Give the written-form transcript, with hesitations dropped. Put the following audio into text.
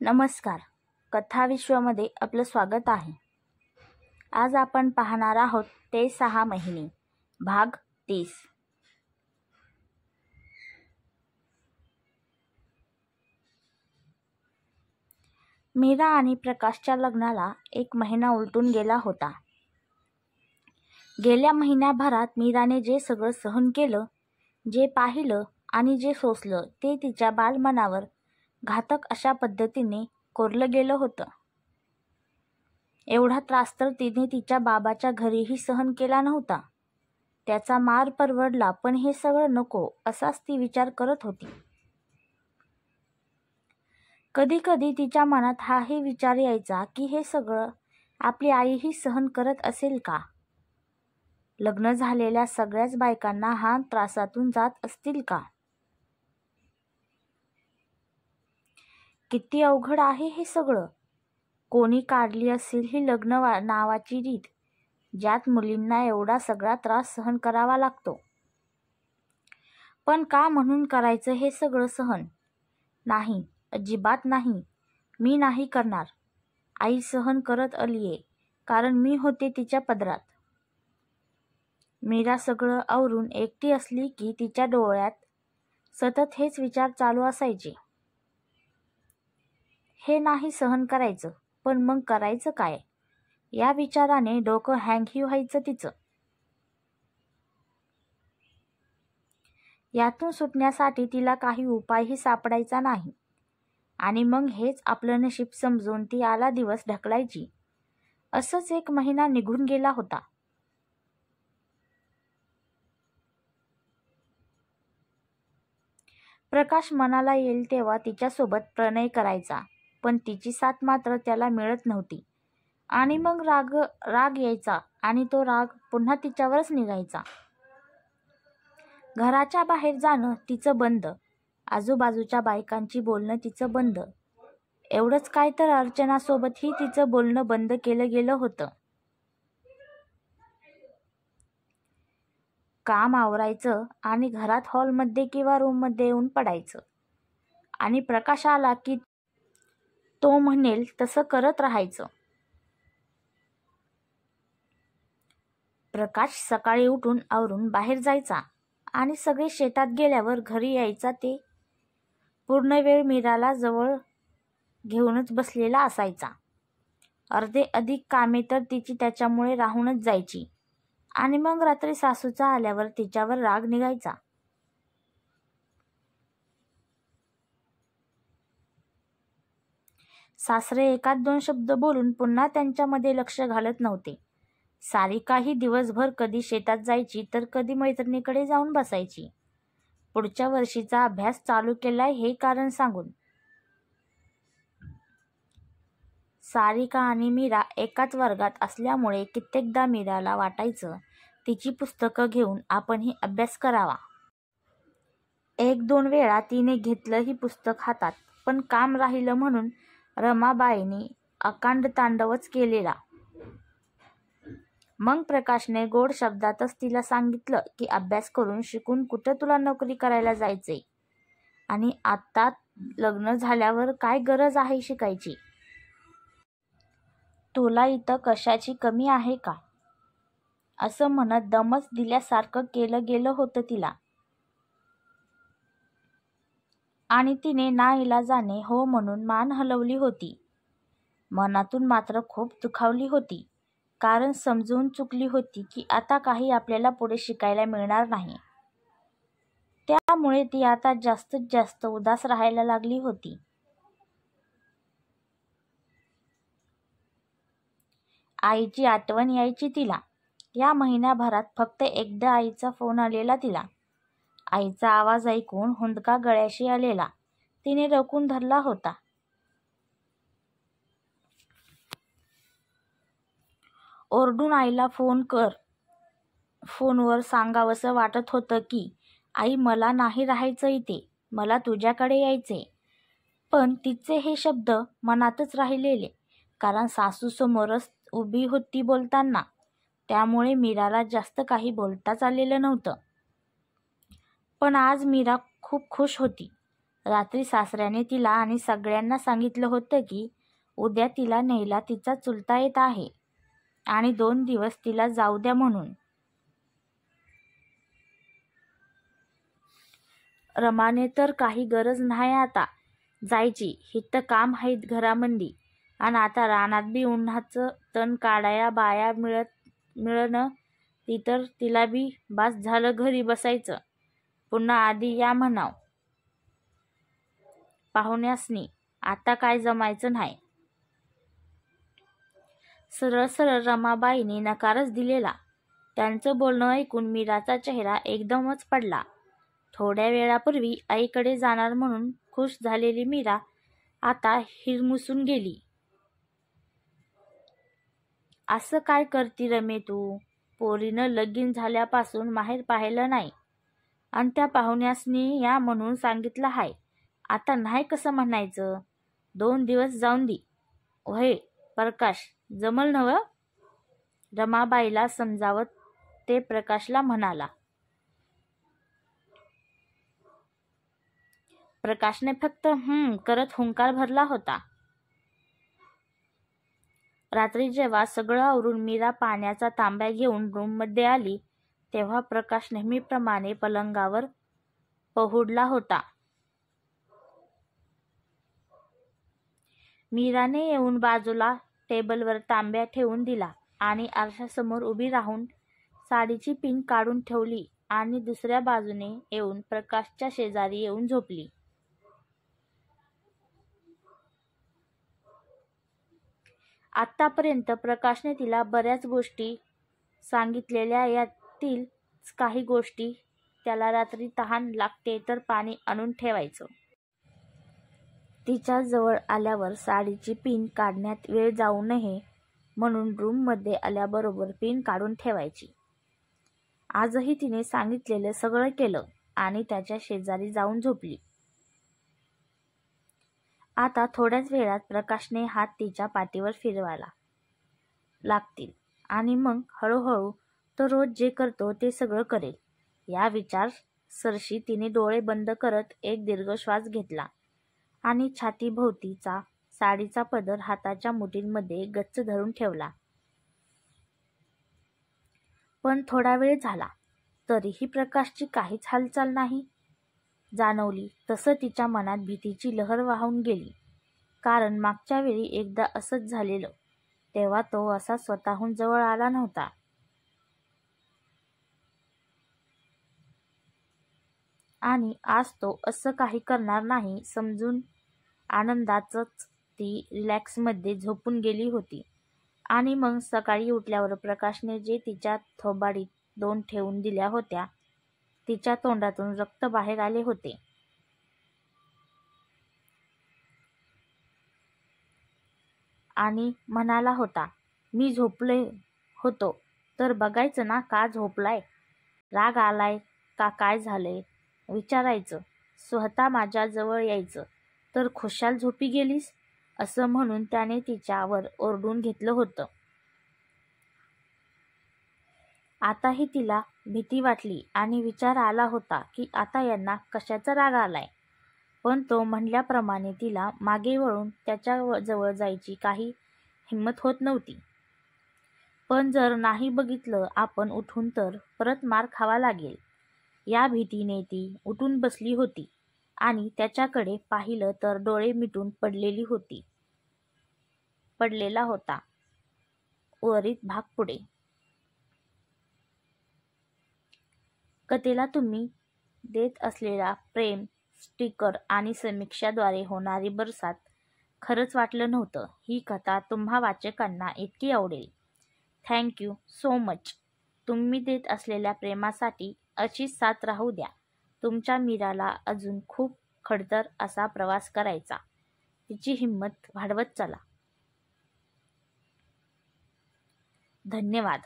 नमस्कार. कथाविश्वामध्ये आपलं स्वागत आहे. आज आपण पाहणार आहोत ते 6 महिने भाग 30. मीरा आणि प्रकाशच्या लग्नाला 1 महिना उलटून गेला होता. गेल्या महिन्याभरात मीराने जे सगळं सहन केलं, जे पाहिलं आणि जे सोसलं ते तिच्या बालमनावर घातक अशा पद्धतीने कोरलं गेलं होतं. एवढा त्रास तर तिने तिच्या बाबाच्या घरीही सहन केला नव्हता. त्याचा मार परवडला, पण हे सगळं नको असाच ती विचार करत होती. कधी कधी तिच्या मनात हाही विचार यायचा की हे सगळं आपली आईही सहन करत असेल का? लग्न झालेल्या सगळ्याच बायकांना हा त्रासातून जात असतील का? किती अवघड आहे हे सगळं. कोणी काढली असेल ही लग्न नावाची रीत, ज्यात मुलींना एवढा सगळा त्रास सहन करावा लागतो. पण का म्हणून करायचं हे सगळं सहन? नाही, अजिबात नाही. मी नाही करणार. आई सहन करत आलीये, कारण मी होते तिच्या पदरात. मीरा सगळं आवरून एकटी असली की तिच्या डोळ्यात सतत हेच विचार चालू असायचे. हे नाही सहन करायचं, पण मग करायचं काय? या विचाराने डोकं हँगही व्हायचं तिचं. यातून सुटण्यासाठी तिला काही उपायही सापडायचा नाही. आणि मग हेच आपलं नशीब समजून ती आला दिवस ढकलायची. असंच 1 महिना निघून गेला होता. प्रकाश मनाला येईल तेव्हा तिच्यासोबत प्रणय करायचा, पण तिची साथ मात्र त्याला मिळत नव्हती. आणि मग राग यायचा आणि तो राग पुन्हा तिच्यावरच निघायचा. घराच्या बाहेर जाणं तिचं बंद, आजूबाजूच्या बायकांची बोलणं तिचं बंद. एवढंच काय तर अर्चनासोबतही तिचं बोलणं बंद केलं गेलं होतं. काम आवरायचं आणि घरात हॉलमध्ये किंवा रूममध्ये येऊन पडायचं. आणि प्रकाश आला की तो म्हणेल तसं करत राहायचं. प्रकाश सकाळी उठून आवरून बाहेर जायचा आणि सगळे शेतात गेल्यावर घरी यायचा. ते पूर्ण वेळ मीराला जवळ घेऊनच बसलेला असायचा. अर्धे अधिक कामे तर तिची त्याच्यामुळे राहूनच जायची. आणि मग रात्री सासूचा आल्यावर तिच्यावर राग निघायचा. सासरे 1-2 शब्द बोलून पुन्हा त्यांच्यामध्ये लक्ष घालत नव्हते. सारिकाही दिवसभर कधी शेतात जायची तर कधी मैत्रिणीकडे जाऊन बसायची, पुढच्या वर्षीचा अभ्यास चालू केलाय हे कारण सांगून. सारिका आणि मीरा एकाच वर्गात असल्यामुळे कित्येकदा मीराला वाटायचं तिची पुस्तकं घेऊन आपणही अभ्यास करावा. 1-2 वेळा तिने घेतलं ही पुस्तक हातात, पण काम राहिलं म्हणून रमाबाईंनी अकांड तांडवच केलेला. मग प्रकाशने गोड शब्दातच तिला सांगितलं की अभ्यास करून शिकून कुठं तुला नोकरी करायला जायचंय, आणि आता लग्न झाल्यावर काय गरज आहे शिकायची? तुला इथं कशाची कमी आहे का? असं म्हणत दमच दिल्यासारखं केलं गेलं होतं तिला. आणि तिने नाईलाजाने हो म्हणून मान हलवली होती. मनातून मात्र खूप दुखावली होती, कारण समजून चुकली होती की आता काही आपल्याला पुढे शिकायला मिळणार नाही. त्यामुळे ती आता जास्तीत जास्त उदास राहायला लागली होती. आईची आठवण यायची तिला. या महिन्याभरात फक्त एकदा आईचा फोन आलेला तिला. आईचा आवाज ऐकून हुंदका गळ्याशी आलेला. तिने रोखून धरला होता. ओरडून आईला फोन कर. फोनवर सांगावंसं वाटत होतं की आई, मला नाही राहायचं इथे, मला तुझ्याकडे यायचे. पण तिचे हे शब्द मनातच राहिलेले, कारण सासूसमोरच उभी होती बोलताना. त्यामुळे मीराला जास्त काही बोलताच आलेलं नव्हतं. पण आज मीरा खूप खुश होती. रात्री सासऱ्याने तिला आणि सगळ्यांना सांगितलं होतं की उद्या तिला न्यायला तिचा चुलता येत आहे आणि 2 दिवस तिला जाऊ द्या म्हणून. रमाने तर काही गरज नाही आता जायची, हिथं काम आहेत घरामंदी आणि आता रानात बी उन्हाचं तण काढाया बाया मिळणं ती तर तिला बी बास झालं घरी बसायचं. पुन्हा आधी या म्हणाव पाहुण्यासनी, आता काय जमायचं नाही. सरळ सरळ रमाबाईने नकारच दिलेला. त्यांचं बोलणं ऐकून मीराचा चेहरा एकदमच पडला. थोड्या वेळापूर्वी आईकडे जाणार म्हणून खुश झालेली मीरा आता हिरमुसून गेली. असं काय करती रमे तू? पोरीनं लगीन झाल्यापासून माहेर पाहिलं नाही आणि त्या पाहुण्यासनी या म्हणून सांगितलं हाय. आता नाही कसं म्हणायचं? 2 दिवस जाऊन दे. व्हय प्रकाश, जमल नव? रमाबाईला समजावत ते प्रकाशला म्हणाला. प्रकाशने फक्त करत हुंकार भरला होता. रात्री जेव्हा सगळं आवरून मीरा पाण्याचा तांब्या घेऊन रूममध्ये आली तेव्हा प्रकाश नेहमीप्रमाणे पलंगावर पहुडला होता. मीराने येऊन बाजूला टेबलवर तांब्या ठेवून दिला आणि आरशासमोर उभी राहून साडीची पिन काढून ठेवली आणि दुसऱ्या बाजूने येऊन प्रकाशच्या शेजारी येऊन झोपली. आतापर्यंत प्रकाशने तिला बऱ्याच गोष्टी सांगितलेल्या. यातील काही गोष्टी, त्याला रात्री तहान लागते तर पाणी आणून ठेवायचं, तिच्या जवळ आल्यावर साडीची पिन काढण्यात वेळ जाऊ नये म्हणून रूममध्ये आल्याबरोबर पिन काढून ठेवायची. आजही तिने सांगितलेलं सगळं केलं आणि त्याच्या शेजारी जाऊन झोपली. आता थोड्याच वेळात प्रकाशने हात तिच्या पाठीवर फिरवायला लागतील आणि मग हळूहळू तो रोज जे करतो ते सगळं करेल या विचार सरशी तिने डोळे बंद करत एक दीर्घ श्वास घेतला आणि छातीभोवतीचा साडीचा पदर हाताच्या मुठींमध्ये गच्च धरून ठेवला. पण थोडा वेळ झाला तरीही प्रकाशची काहीच हालचाल नाही जाणवली. तसं तिच्या मनात भीतीची लहर वाहून गेली, कारण मागच्या वेळी एकदा असंच झालेलं, तेव्हा तो असा स्वतःहून जवळ आला नव्हता. आणि आज तो असं काही करणार नाही समजून आनंदातच ती रिलॅक्समध्ये झोपून गेली होती. आणि मग सकाळी उठल्यावर प्रकाशने जे तिच्या थोबाडीत 2 ठेवून दिल्या होत्या तिच्या तोंडातून रक्त बाहेर आले होते. आणि म्हणाला होता, मी झोपले होतो तर बघायचं ना का झोपलाय, राग आलाय का काय झालंय विचारायचं, स्वतः माझ्या जवळ यायचं तर खुशाल झोपी गेलीस, असं म्हणून त्याने तिच्यावर ओरडून घेतलं होतं. आताही तिला भीती वाटली आणि विचार आला होता की आता यांना कशाचा राग आलाय. पण तो म्हणल्याप्रमाणे तिला मागे वळून त्याच्या जवळ जायची काही हिंमत होत नव्हती. पण जर नाही बघितलं आपण उठून तर परत मार खावा लागेल या भीतीने ती उठून बसली होती आणि त्याच्याकडे पाहिलं तर डोळे मिटून पडलेला होता. उर्वरित भाग पुढे. कथेला तुम्ही देत असलेला प्रेम, स्टिकर आणि समीक्षाद्वारे होणारी बरसात खरंच वाटलं नव्हतं ही कथा तुम्हा वाचकांना इतकी आवडेल. Thank you so much. तुम्ही देत असलेल्या प्रेमासाठी अशीच साथ राहू द्या. तुमच्या मीराला अजून खूप खडतर असा प्रवास करायचा, तिची हिंमत वाढवत चला. धन्यवाद.